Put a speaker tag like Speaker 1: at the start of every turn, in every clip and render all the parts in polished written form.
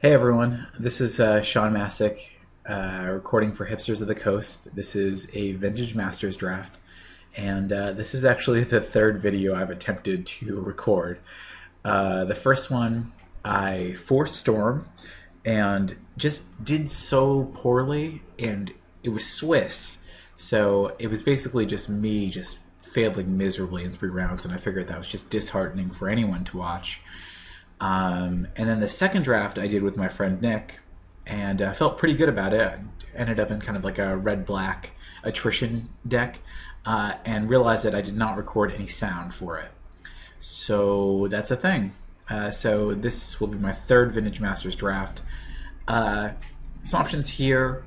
Speaker 1: Hey everyone, this is Shawn recording for Hipsters of the Coast. This is a Vintage Masters draft, and this is actually the third video I've attempted to record. The first one I forced Storm and just did so poorly, and it was Swiss, so it was basically just me just failing miserably in 3 rounds, and I figured that was just disheartening for anyone to watch. And then the second draft I did with my friend Nick, and felt pretty good about it. I ended up in kind of like a red-black attrition deck, and realized that I did not record any sound for it. So that's a thing. So this will be my third Vintage Masters draft. Some options here.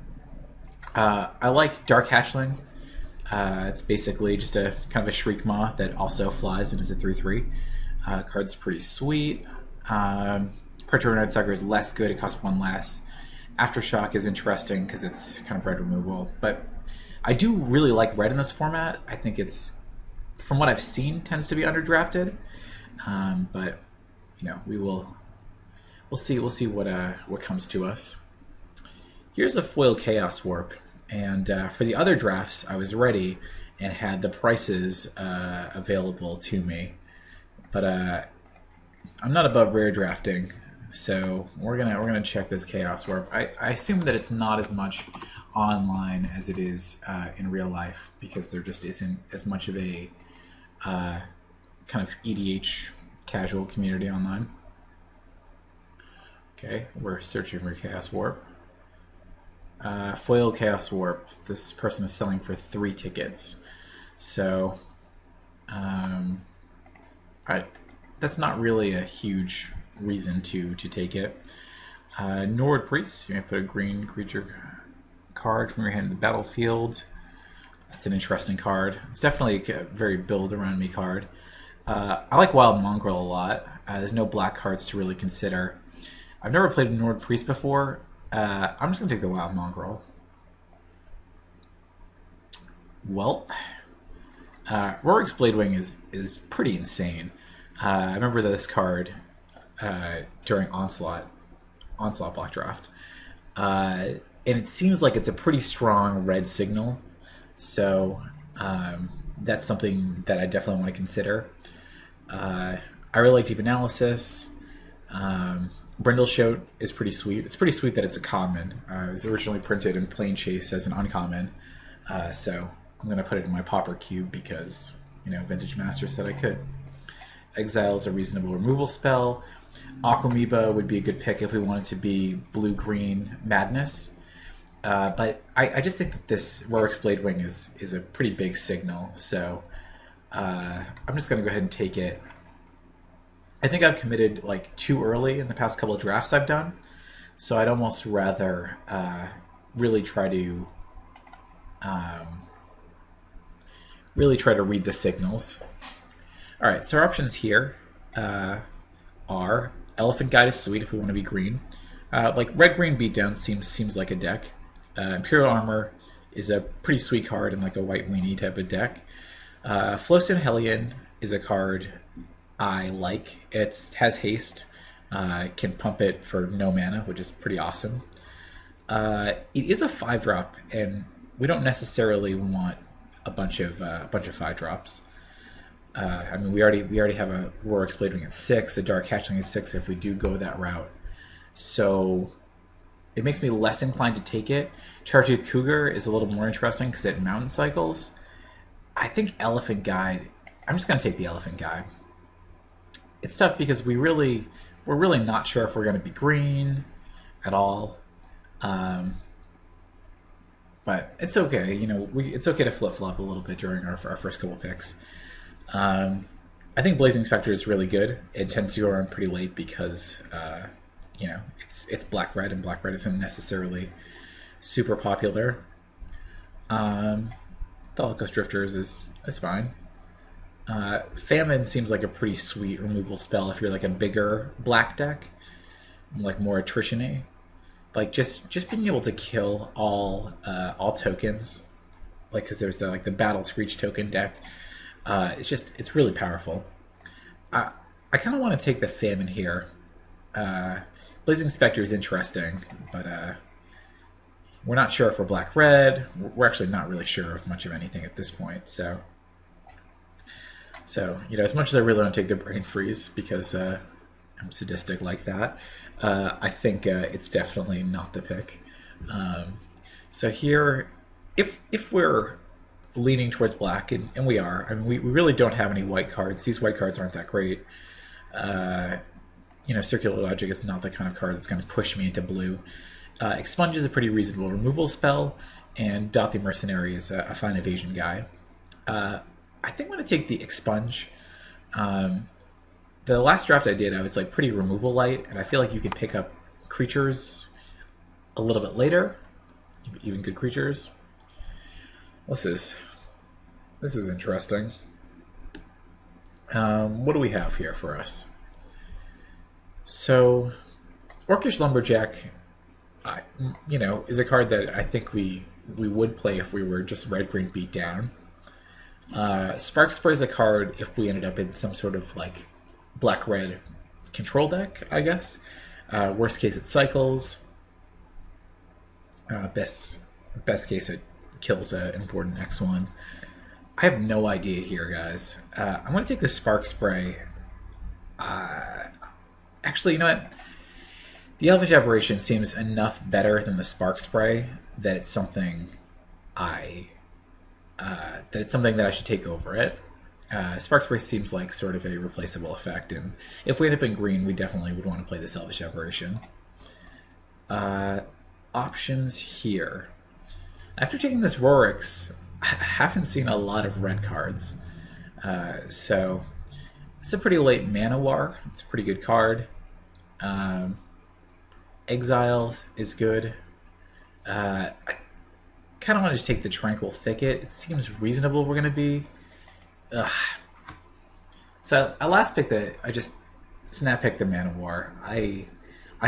Speaker 1: I like Dark Hatchling. It's basically just a kind of a Shriek Maw that also flies and is a 3/3. Card's pretty sweet. Praetorian Sucker is less good, it costs 1 less. Aftershock is interesting because it's kind of red removal, but I do really like red in this format. I think it's, from what I've seen, tends to be underdrafted. But you know, we'll see what comes to us. Here's a foil Chaos Warp, and for the other drafts, I was ready and had the prices available to me, but I'm not above rare drafting, so we're gonna check this Chaos Warp. I assume that it's not as much online as it is in real life, because there just isn't as much of a kind of EDH casual community online. Okay, we're searching for Chaos Warp. Foil Chaos Warp. This person is selling for 3 tickets, so that's not really a huge reason to take it. Nord Priest, you may put a green creature card from your hand in the battlefield. That's an interesting card. It's definitely a very build around me card. I like Wild Mongrel a lot. There's no black cards to really consider. I've never played Nord Priest before. I'm just going to take the Wild Mongrel. Well, Rorik's Bladewing is pretty insane. I remember this card during Onslaught block draft, and it seems like it's a pretty strong red signal, so that's something that I definitely want to consider. I really like Deep Analysis. Brindleshote is pretty sweet. It's pretty sweet that it's a common. It was originally printed in Plane Chase as an uncommon, so I'm going to put it in my Pauper cube because, you know, Vintage Master said I could. Exile is a reasonable removal spell. Aquamoeba would be a good pick if we wanted to be blue-green madness. But I just think that this Rorik's Bladewing is a pretty big signal, so I'm just going to go ahead and take it. I think I've committed like too early in the past couple of drafts I've done, so I'd almost rather really try to read the signals. All right, so our options here are Elephant Guide is sweet if we want to be green. Like red-green beatdown seems like a deck. Imperial Armor is a pretty sweet card in like a white weenie type of deck. Flowstone Hellion is a card I like. It has haste, can pump it for no mana, which is pretty awesome. It is a 5-drop, and we don't necessarily want a bunch of 5-drops. I mean, we already have a Rorik's Bladewing at 6, a Dark Hatchling at 6 if we do go that route. So it makes me less inclined to take it. Chartooth Cougar is a little more interesting because it mountain cycles. I think Elephant Guide. I'm just going to take the Elephant Guide. It's tough because we're really not sure if we're going to be green at all. But it's okay. You know, it's okay to flip flop a little bit during our first couple picks. I think Blazing Spectre is really good. It tends to go around pretty late because you know, it's black red, and black red isn't necessarily super popular. Thalicos Drifters is fine. Famine seems like a pretty sweet removal spell if you're like a bigger black deck, like more attrition-y. Like just being able to kill all tokens, like because there's the Battle Screech token deck. It's really powerful. I kind of want to take the Famine here Blazing Spectre is interesting, but we're not sure if we're black-red. We're actually not really sure of much of anything at this point. So you know, as much as I really want to take the Brain Freeze because I'm sadistic like that, I think it's definitely not the pick. So here, if we're leaning towards black, and we are, I mean, we really don't have any white cards. These white cards aren't that great. You know, Circular Logic is not the kind of card that's going to push me into blue. Expunge is a pretty reasonable removal spell, and Dothy Mercenary is a fine evasion guy. I think I'm going to take the Expunge. The last draft I did, I was like pretty removal light, and I feel like you can pick up creatures a little bit later, even good creatures. This is interesting. What do we have here for us? So, Orcish Lumberjack, you know, is a card that I think we would play if we were just red-green beat down. Spark Spray is a card if we ended up in some sort of like black-red control deck, I guess. Worst case, it cycles. Best case, it kills an important X1. I have no idea here, guys. I'm going to take the Spark Spray. Actually, you know what? The Elvish Aberration seems enough better than the Spark Spray that it's something that I should take over it. Spark Spray seems like sort of a replaceable effect, and if we end up in green, we definitely would want to play this Elvish Aberration. Options here. After taking this Rorix, I haven't seen a lot of red cards. So it's a pretty late Mana War. It's a pretty good card. Exiles is good. I kind of want to just take the Tranquil Thicket. It seems reasonable we're going to be. So I last picked I just snap picked the Mana War. I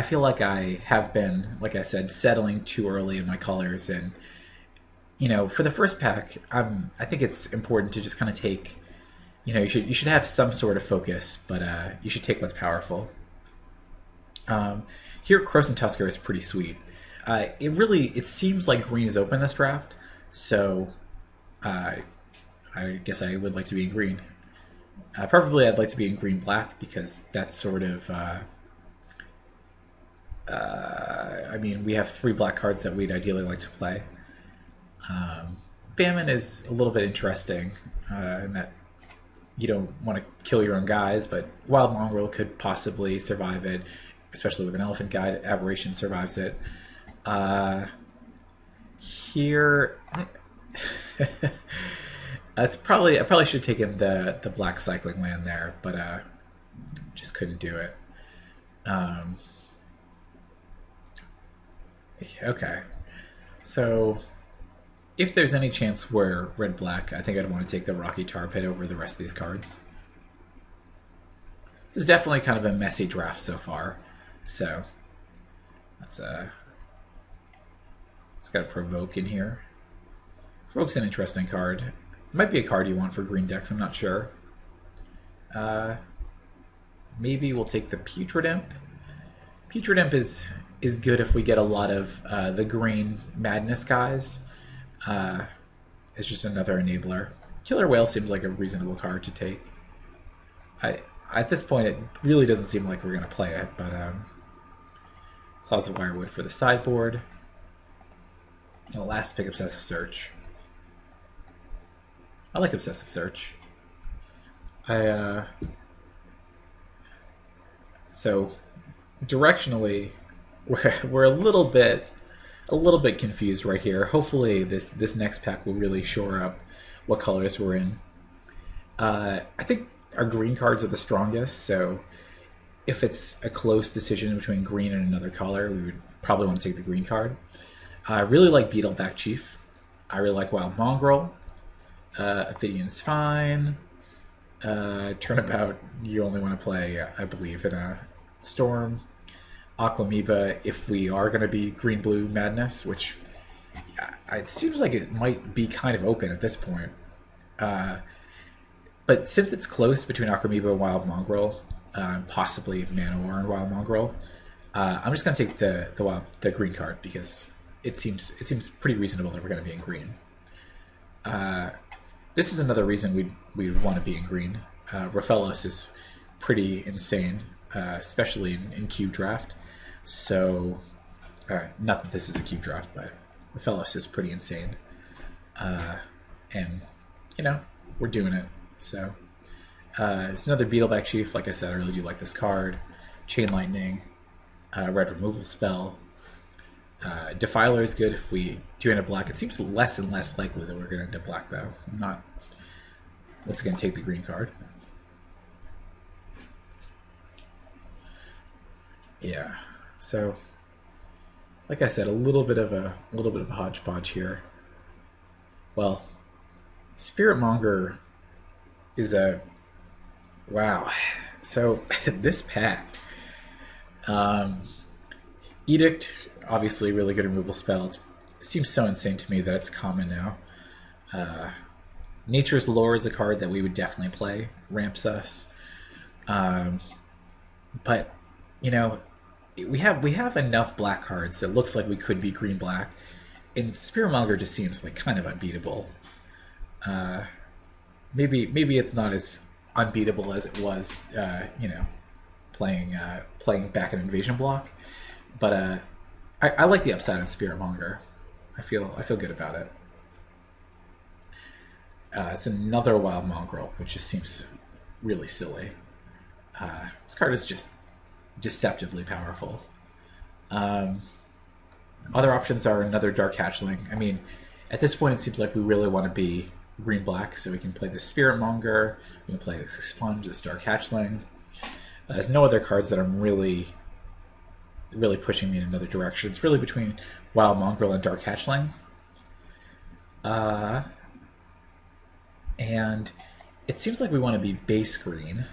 Speaker 1: feel like I have been, like I said, settling too early in my colors, and you know, for the first pack, I think it's important to just kind of take, you know, you should have some sort of focus, but you should take what's powerful. Here, Croson Tusker is pretty sweet. It seems like green is open this draft, so I guess I would like to be in green. Preferably, I'd like to be in green-black because that's sort of. I mean, we have 3 black cards that we'd ideally like to play. Famine is a little bit interesting in that you don't want to kill your own guys, but Wild Mongrel could possibly survive it, especially with an Elephant Guide. Aberration survives it. Here, I probably should have taken the black cycling land there, but just couldn't do it. Okay, so if there's any chance we're red-black, I think I'd want to take the Rocky Tar Pit over the rest of these cards. This is definitely kind of a messy draft so far, so let's got a Provoke in here. Provoke's an interesting card. It might be a card you want for green decks, I'm not sure. Maybe we'll take the Putrid Imp. Putrid Imp is good if we get a lot of the green madness guys. It's just another enabler. Killer Whale seems like a reasonable card to take. At this point, it really doesn't seem like we're going to play it, but Claws of Wirewood for the sideboard. And last pick, Obsessive Search. I like Obsessive Search. So directionally, we're a little bit confused right here. Hopefully this next pack will really shore up what colors we're in. I think our green cards are the strongest, so if it's a close decision between green and another color, we would probably want to take the green card. I really like Beetleback Chief. I really like Wild Mongrel. Ophidian's fine. Turnabout, you only want to play, I believe, in a Storm. Aquamoeba, if we are going to be green-blue madness, which it seems like it might be kind of open at this point. But since it's close between Aquamoeba and Wild Mongrel, possibly Manowar and Wild Mongrel, I'm just going to take the green card because it seems pretty reasonable that we're going to be in green. This is another reason we would want to be in green. Raphaelos is pretty insane, especially in cube draft. So, not that this is a cube draft, but Raphaelos is pretty insane. And, you know, we're doing it. So, it's another Beetleback Chief. Like I said, I really do like this card. Chain Lightning, red removal spell. Defiler is good if we do end up black. It seems less and less likely that we're going to end up black, though. I'm not. Let's again take the green card. Yeah. So, like I said, a little bit of a hodgepodge here. Well, Spiritmonger is a wow. So this pack, Edict, obviously really good removal spell. It seems so insane to me that it's common now. Nature's Lore is a card that we would definitely play. Ramps us, but you know, we have enough black cards that looks like we could be green black, and Spiritmonger just seems like kind of unbeatable. Maybe it's not as unbeatable as it was, you know, playing back an invasion block, but I like the upside on Spiritmonger. I feel good about it. It's another Wild Mongrel, which just seems really silly. This card is just deceptively powerful. Other options are another Dark Hatchling. I mean, at this point, it seems like we really want to be green-black, so we can play the Spiritmonger, we can play this Expunge, this Dark Hatchling. There's no other cards that I'm really pushing me in another direction. It's really between Wild Mongrel and Dark Hatchling. And it seems like we want to be base green.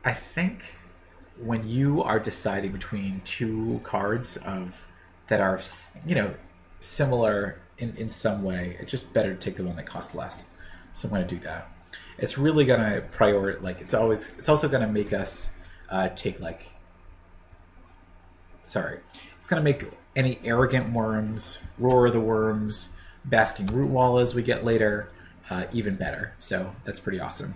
Speaker 1: I think when you are deciding between two cards that are, you know, similar in some way, it's just better to take the one that costs less. So I'm going to do that. It's really going to prioritize, like, it's also going to make us take, like, it's going to make any Arrogant Worms, Roar of the Worms, Basking Root Wall as we get later, even better. So that's pretty awesome.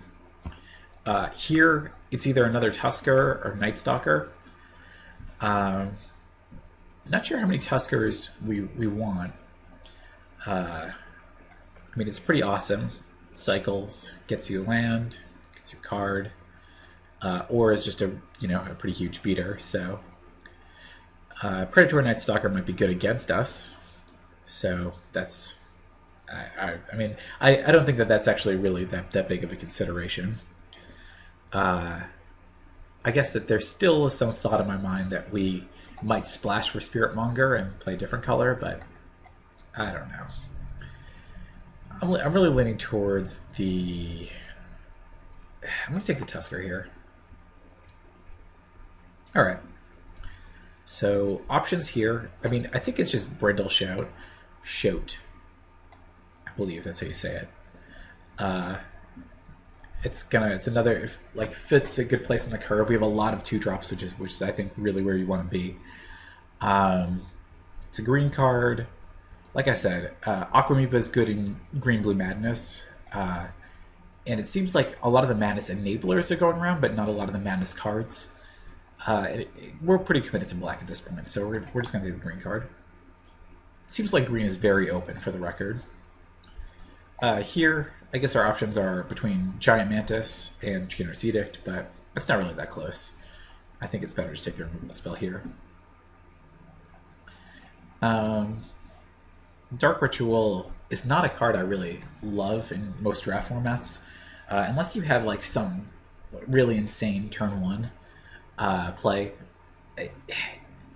Speaker 1: Here, it's either another Tusker or Night Stalker. Not sure how many Tuskers we want. I mean, it's pretty awesome. It cycles, gets you land, gets your card, or is just a pretty huge beater. So Predator Night Stalker might be good against us. So that's, I mean, I don't think that's actually really that big of a consideration. I guess that there's still some thought in my mind that we might splash for Spiritmonger and play a different color, but I don't know. I'm really leaning towards the... I'm going to take the Tusker here. Alright. So, options here. I mean, I think it's just Brindle Shout. Shoat. I believe that's how you say it. It's another, like, fits a good place in the curve. We have a lot of 2-drops, which is I think really where you want to be. It's a green card. Like I said, Aquamoeba is good in Green Blue Madness, and it seems like a lot of the Madness enablers are going around, but not a lot of the Madness cards. We're pretty committed to black at this point, so we're just going to take the green card. It seems like green is very open for the record. Here, I guess our options are between Giant Mantis and Chikinor's Edict, but it's not really that close. I think it's better to take the removal spell here. Dark Ritual is not a card I really love in most draft formats, unless you have like some really insane turn 1 play.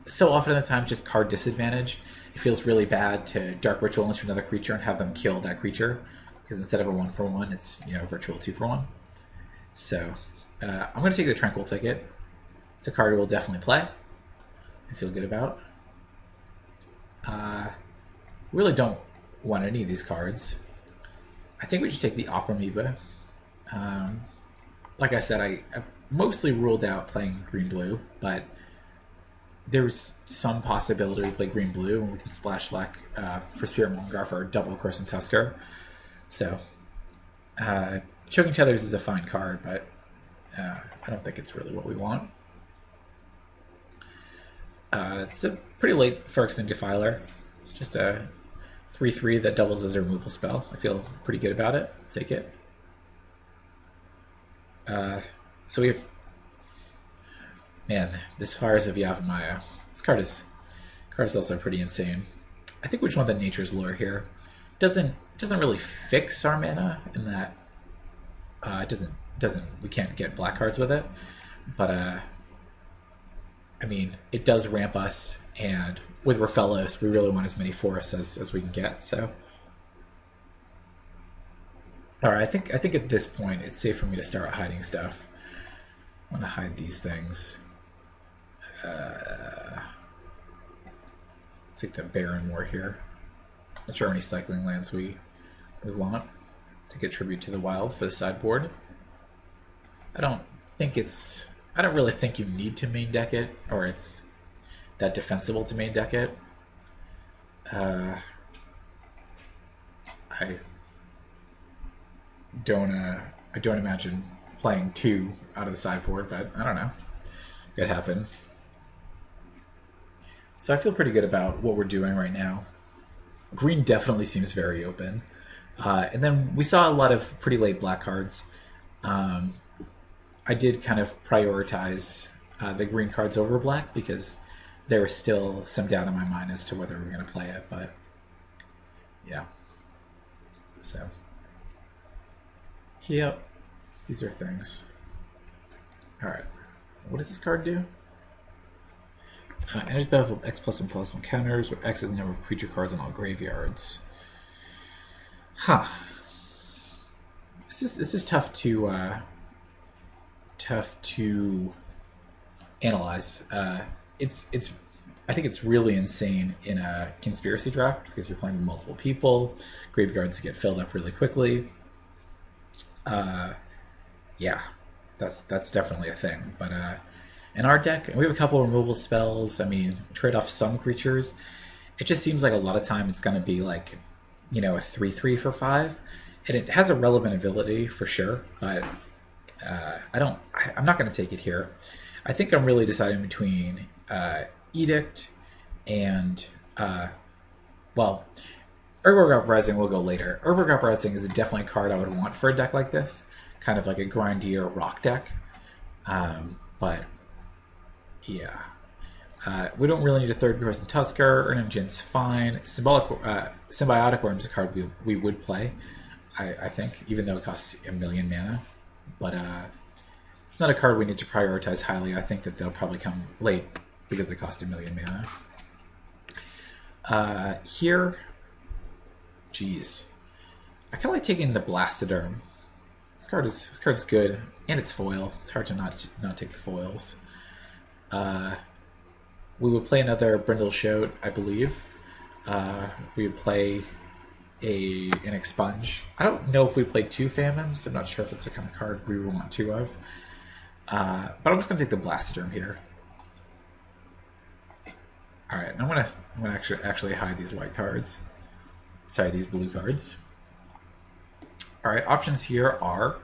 Speaker 1: So often at the time, just card disadvantage. It feels really bad to Dark Ritual into another creature and have them kill that creature, because instead of a 1-for-1, it's virtual 2-for-1. So I'm going to take the Tranquil Thicket. It's a card we'll definitely play. I feel good about. Really don't want any of these cards. I think we should take the Aquamoeba. Like I said, mostly ruled out playing green-blue, but there's some possibility to play green-blue, and we can splash black for Spirit Mongar for double Crimson Tusker. So, Choking Tethers is a fine card, but I don't think it's really what we want. It's a pretty late Phyrexian Defiler. It's just a 3/3 that doubles as a removal spell. I feel pretty good about it. Take it. So we have... Man, this Fires of Yavimaya. This card is also pretty insane. I think we just want the Nature's Lure here. Doesn't really fix our mana in that it doesn't we can't get black cards with it, but I mean, it does ramp us, and with Raphellos, we really want as many forests as we can get. So, all right, I think at this point it's safe for me to start hiding stuff. I want to hide these things. Take the Baron War here. Not sure how many cycling lands we want to get Tribute to the Wild for the sideboard. I don't really think you need to main deck it, or it's that defensible to main deck it. I don't imagine playing 2 out of the sideboard, but I don't know. It could happen. So I feel pretty good about what we're doing right now. Green definitely seems very open. And then we saw a lot of pretty late black cards. I did kind of prioritize the green cards over black because there was still some doubt in my mind as to whether we were going to play it, but yeah. So, yep, these are things. Alright, what does this card do? Enters battlefield X+1/+1 counters, where X is the number of creature cards in all graveyards. Huh. This is tough to analyze. I think it's really insane in a conspiracy draft because you're playing with multiple people. Graveyards get filled up really quickly. Yeah, that's definitely a thing. But in our deck, we have a couple of removal spells. I mean, trade off some creatures. It just seems like a lot of time it's going to be like, you know, a 3/3 for 5, and it has a relevant ability for sure. But I'm not going to take it here. I think I'm really deciding between Edict and well, Urborg Uprising will go later. Urborg Uprising is definitely a card I would want for a deck like this, kind of like a grindier rock deck. But yeah, we don't really need a third Crimson Tusker. Urnimjin's fine. Symbiotic Worm is a card we would play, I think, even though it costs 1 million mana. But it's not a card we need to prioritize highly. I think that they'll probably come late because they cost 1 million mana. Here, geez, I kind of like taking the Blastoderm. This card's good, and it's foil. It's hard to not take the foils. We would play another Brindleshote, I believe. We would play an Expunge. I don't know if we played 2 Famines. I'm not sure if it's the kind of card we would want 2 of. But I'm just gonna take the Blastoderm here. All right, I'm gonna actually hide these white cards. Sorry, these blue cards. All right, options here are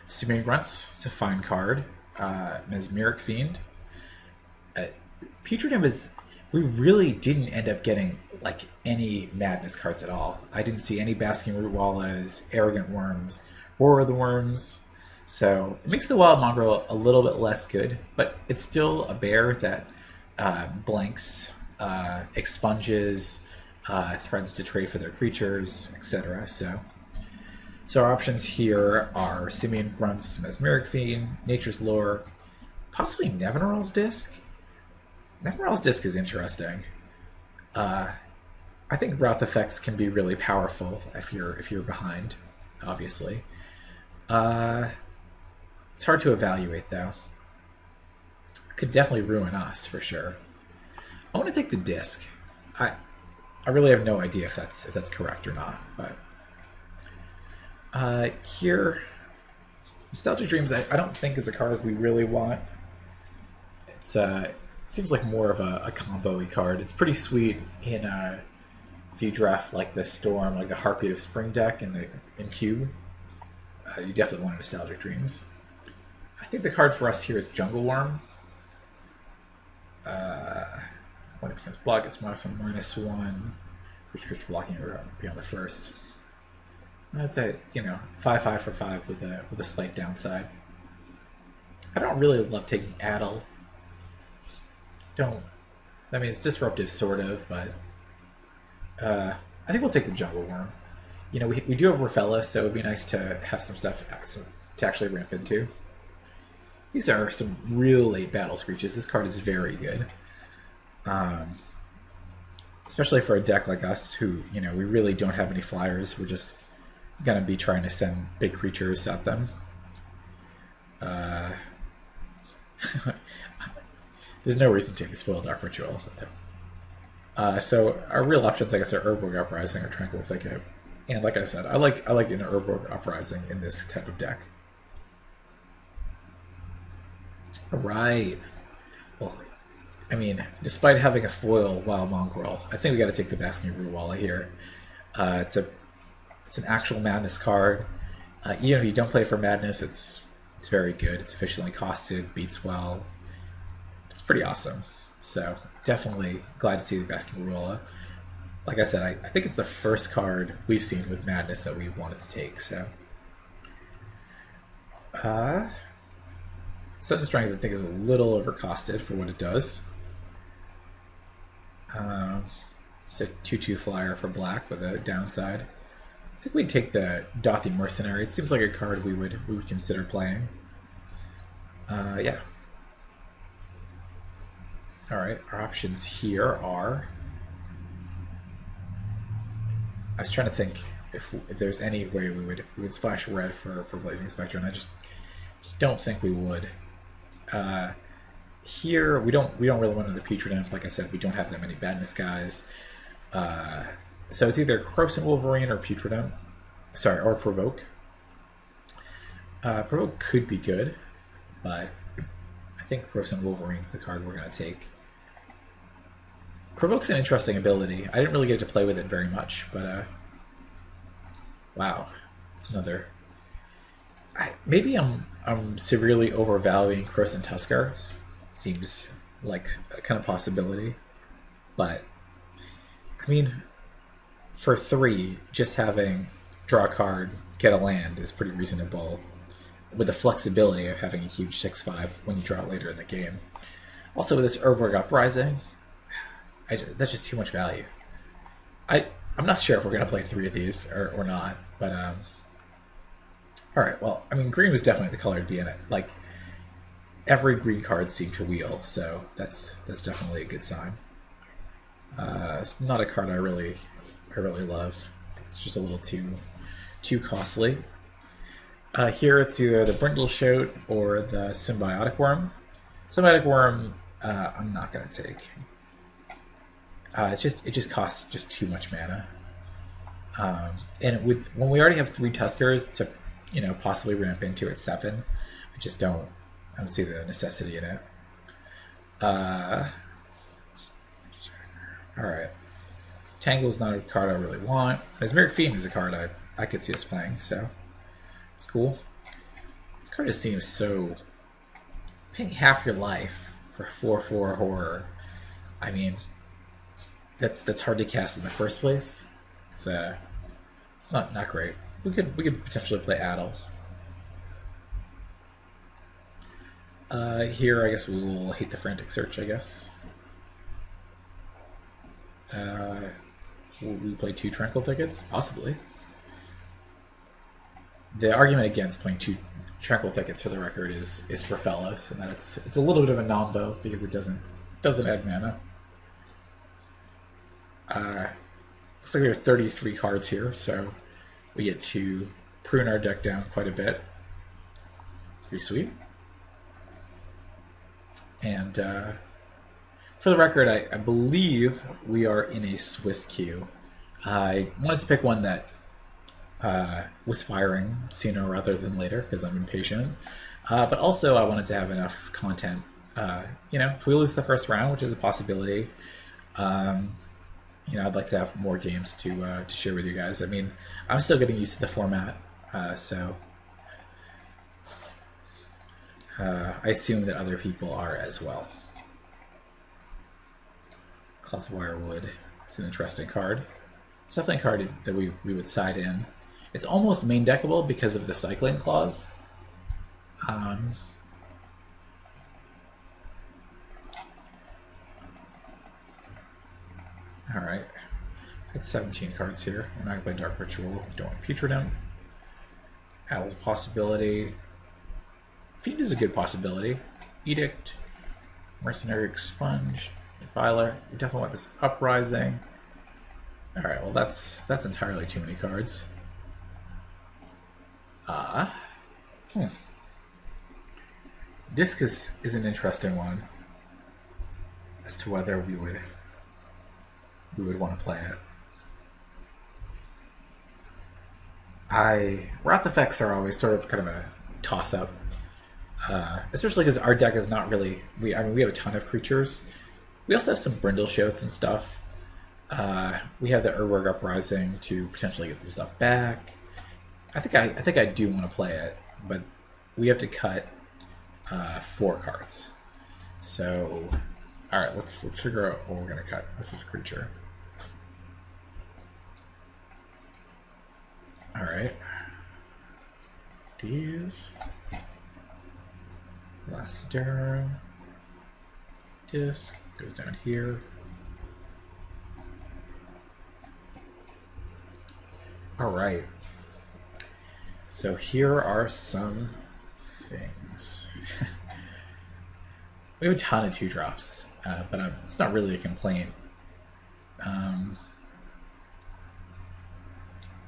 Speaker 1: Simian Grunts. It's a fine card. Mesmeric Fiend. Putrid Imp we really didn't end up getting like any madness cards at all. I didn't see any Basking Root Wallas, Arrogant Worms, Roar of the Worms. So it makes the Wild Mongrel a little bit less good, but it's still a bear that blanks, expunges, threatens to trade for their creatures, etc. So our options here are Simian Grunts, Mesmeric Fiend, Nature's Lore, possibly Nevinyrral's Disc. Nevinyrral's Disc is interesting. I think Wrath effects can be really powerful if you're behind, obviously. It's hard to evaluate though. Could definitely ruin us for sure. I want to take the Disc. I really have no idea if that's correct or not, but here Nostalgic Dreams, I don't think is a card we really want. It seems like more of a combo-y card. It's pretty sweet in if you draft like the Storm, like the Heartbeat of Spring deck in Cube. You definitely want Nostalgic Dreams. I think the card for us here is Jungle Worm. When it becomes block, it's -1/-1. Which blocking beyond the first. I'd say 5/5 for 5 with a slight downside. I don't really love taking Addle. I mean, it's disruptive sort of, but I think we'll take the Jungle Worm. We do have Rafello, so it'd be nice to have some stuff to actually ramp into. These are some real late battle screeches. This card is very good. Especially for a deck like us who, we really don't have any flyers. We're just going to be trying to send big creatures at them. There's no reason to take this foil Dark Ritual. So our real options, I guess, are Urborg Uprising or Tranquil Thicket. And like I said, I like an Urborg Uprising in this type of deck. Alright. Well, I mean, despite having a foil Wild Mongrel, I think we got to take the Basking Ruwala here. It's an actual Madness card. Even if you don't play for Madness, it's very good. It's efficiently costed, beats well. It's pretty awesome. So definitely glad to see the Basking Ruwala. Like I said, I think it's the first card we've seen with Madness that we wanted to take. So Sudden Strength, I think, is a little overcosted for what it does. It's a 2/2 flyer for black with a downside. I think we'd take the Dothy Mercenary. It seems like a card we would consider playing. Yeah. All right, our options here are. I was trying to think if there's any way we would splash red for Blazing Spectre, and I just don't think we would. Here we don't really want another Putrid Imp. Like I said, we don't have that many Badness guys. So it's either Corrosive Wolverine or Putrid Imp. Sorry, or Provoke. Provoke could be good, but I think Corrosive Wolverine's the card we're going to take. Provoke's an interesting ability. I didn't really get to play with it very much, but wow, it's another. Maybe I'm severely overvaluing Croson Tusker. Seems like a kind of possibility, but I mean, for 3, just having draw a card, get a land is pretty reasonable, with the flexibility of having a huge 6/5 when you draw it later in the game. Also, with this Urborg Uprising, that's just too much value. I'm not sure if we're going to play 3 of these or not, but all right. Well, I mean, green was definitely the color to be in it. Like, every green card seemed to wheel, so that's definitely a good sign. It's not a card I really love. It's just a little too costly. Here it's either the Brindleshote or the Symbiotic Worm. Symbiotic Worm, I'm not gonna take. It just costs just too much mana. And when we already have 3 Tuskers to possibly ramp into at 7, I don't see the necessity in it. All right. Tangle's not a card I really want. Mesmeric Fiend is a card I could see us playing, so it's cool. This card just seems so. Paying half your life for 4/4 horror. I mean, that's hard to cast in the first place. It's not great. We could potentially play Addle. Here, I guess we will hate the Frantic Search, I guess. Will we play 2 Tranquil Thickets? Possibly. The argument against playing 2 Tranquil Thickets, for the record, is for Fellows, and that it's a little bit of a non-bo because it doesn't add mana. Looks like we have 33 cards here, so we get to prune our deck down quite a bit. Pretty sweet. And for the record, I believe we are in a Swiss queue. I wanted to pick one that was firing sooner rather than later because I'm impatient. But also, I wanted to have enough content. If we lose the first round, which is a possibility, I'd like to have more games to share with you guys. I mean, I'm still getting used to the format, so I assume that other people are as well. Claws of Wirewood. It's an interesting card. It's definitely a card that we would side in. It's almost main deckable because of the cycling clause. Alright. It's 17 cards here. We're not going to play Dark Ritual. Don't want Petrodent. Owl's a possibility. Fiend is a good possibility. Edict. Mercenary Expunge. Defiler. We definitely want this Uprising. Alright, well that's entirely too many cards. Disc is an interesting one as to whether we would want to play it. Wrath effects are always sort of kind of a toss-up, especially because our deck is not really. We have a ton of creatures. We also have some Brindleshoats and stuff. We have the Urwerg Uprising to potentially get some stuff back. I think I do want to play it, but we have to cut 4 cards. So, all right, let's figure out what we're gonna cut. This is a creature. All right. These. Blastoderm. Disc goes down here. All right. So here are some things. We have a ton of 2-drops, but it's not really a complaint.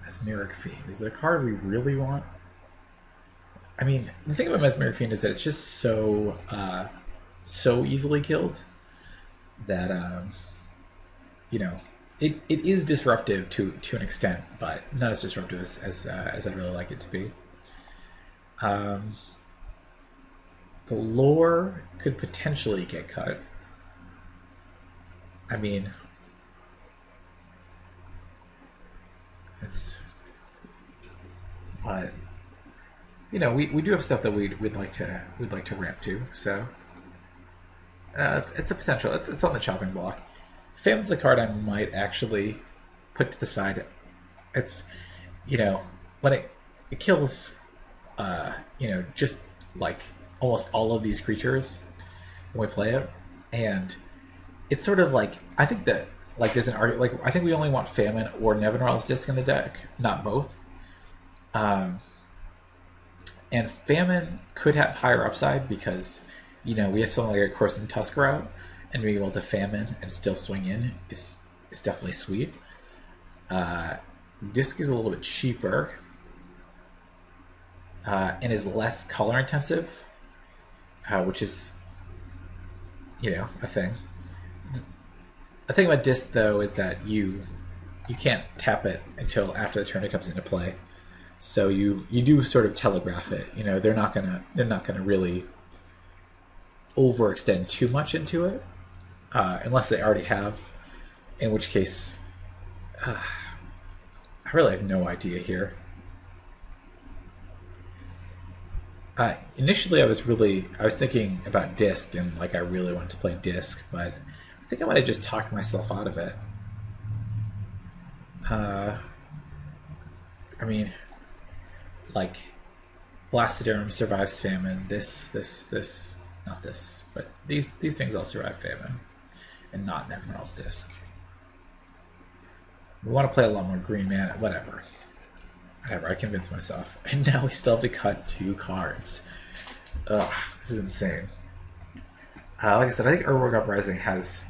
Speaker 1: Mesmeric Fiend. Is it a card we really want? I mean, the thing about Mesmeric Fiend is that it's just so easily killed that it is disruptive to an extent, but not as disruptive as I'd really like it to be. The lore could potentially get cut. I mean, but we do have stuff that we'd like to ramp to. So it's a potential. It's on the chopping block. Famen's a card I might actually put to the side. It's when it kills just like almost all of these creatures when we play it, and it's sort of like I think that like there's an argument like I think we only want Famine or Nevinral's Disc in the deck, not both. And Famine could have higher upside because we have something like a Corson Tusker out, and being able to Famine and still swing in is definitely sweet. Disc is a little bit cheaper and is less color intensive, which is a thing. The thing about Disc though is that you can't tap it until after the turn it comes into play. So you do sort of telegraph it. They're not gonna really overextend too much into it, unless they already have. In which case, I really have no idea here. Initially, I was thinking about Disc and like I really wanted to play Disc, but I think I might have just talked myself out of it. I mean, like Blastoderm survives Famine. Not this, but these things all survive Famine, and not Nevinral's Disc. We want to play a lot more green mana. Whatever, I convinced myself, and now we still have to cut 2 cards. Ugh, this is insane. Like I said, I think Urwerg Uprising has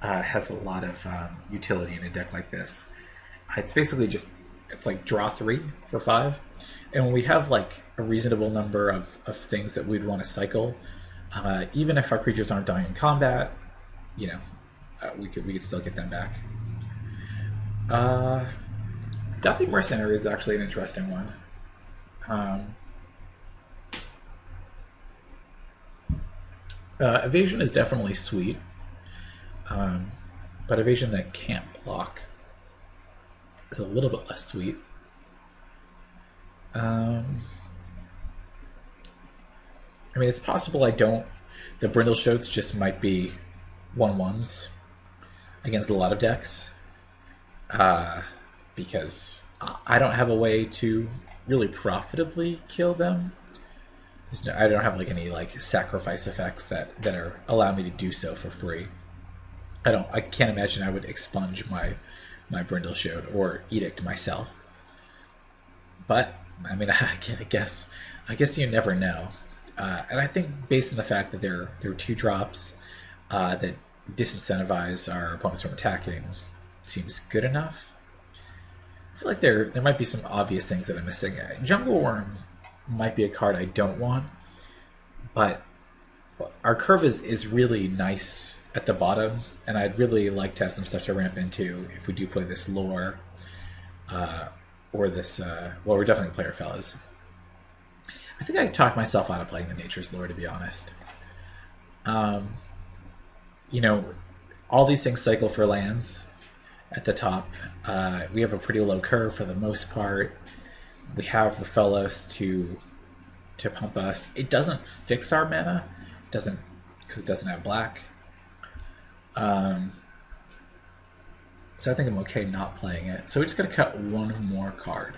Speaker 1: a lot of utility in a deck like this. It's basically it's like draw 3 for 5, and when we have like a reasonable number of things that we'd want to cycle, even if our creatures aren't dying in combat, we could still get them back. Deathly Mercenary is actually an interesting one. Evasion is definitely sweet, but evasion that can't block is a little bit less sweet. I mean, it's possible I don't. The Brindle Shoats just might be 1/1s against a lot of decks, because I don't have a way to really profitably kill them. I don't have like any like sacrifice effects that are allow me to do so for free. I can't imagine I would expunge my Brindle Shoat or Edict myself. But I mean, I guess you never know. And I think based on the fact that they're 2-drops that disincentivize our opponents from attacking seems good enough. I feel like there might be some obvious things that I'm missing. Jungle Worm might be a card I don't want, but our curve is really nice at the bottom, and I'd really like to have some stuff to ramp into if we do play this lore, or this, well, we're definitely player fellas. I think I talked myself out of playing the Nature's Lore, to be honest. You know, all these things cycle for lands at the top. We have a pretty low curve for the most part. We have the Fellows to pump us. It doesn't fix our mana, because it doesn't have black. So I think I'm okay not playing it. So we just gotta cut one more card.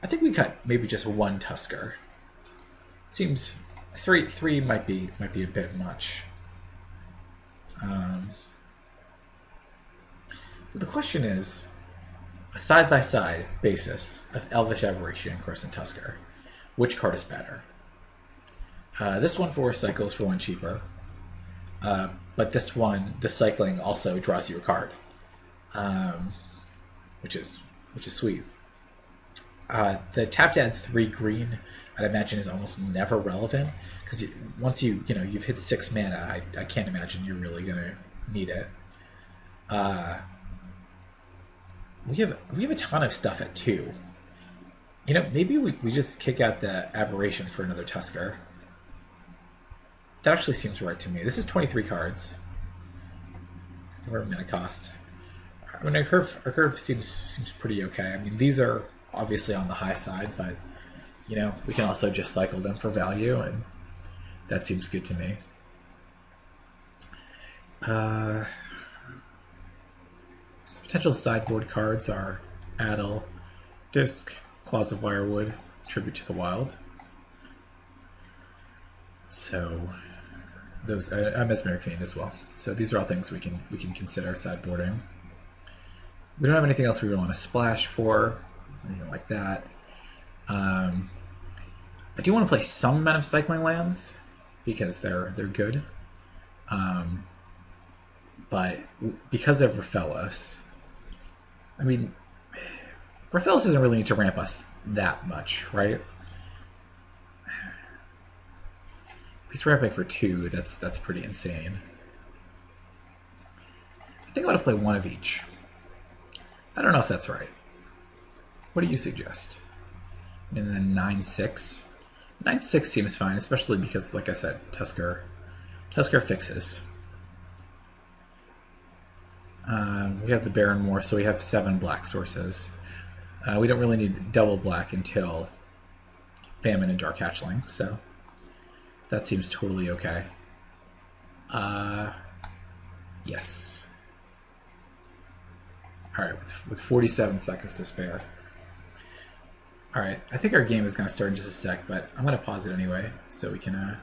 Speaker 1: I think we cut maybe just one Tusker. Seems three might be a bit much. The question is, a side-by-side basis of Elvish Aberration and Crescent Tusker, which card is better? This one 4 cycles for 1 cheaper, but this one, the cycling also draws you a card, which is sweet. The tap to add 3 green, I'd imagine, is almost never relevant, because once you've hit 6 mana, I can't imagine you're really gonna need it. We have a ton of stuff at 2. You know, maybe we just kick out the Aberration for another Tusker. That actually seems right to me. This is 23 cards. Whatever mana cost. I mean, our curve seems pretty okay. I mean, these are obviously on the high side, but you know, we can also just cycle them for value, and that seems good to me. Some potential sideboard cards are Addle, Disc, Claws of Wirewood, Tribute to the Wild. So those, Mesmeric Fiend as well. So these are all things we can consider sideboarding. We don't have anything else we really want to splash for, anything like that. I do want to play some amount of cycling lands because they're good. But because of Raphellos, I mean, Raphellos doesn't really need to ramp us that much, right? If he's ramping for 2, that's pretty insane. I think I want to play one of each. I don't know if that's right. What do you suggest? And then 9/6. 9/6 seems fine, especially because, like I said, Tusker fixes. We have the Baron Moor, so we have 7 black sources. We don't really need double black until Famine and Dark Hatchling, so that seems totally okay. Yes. Alright, with 47 seconds to spare. Alright, I think our game is going to start in just a sec, but I'm going to pause it anyway, so we can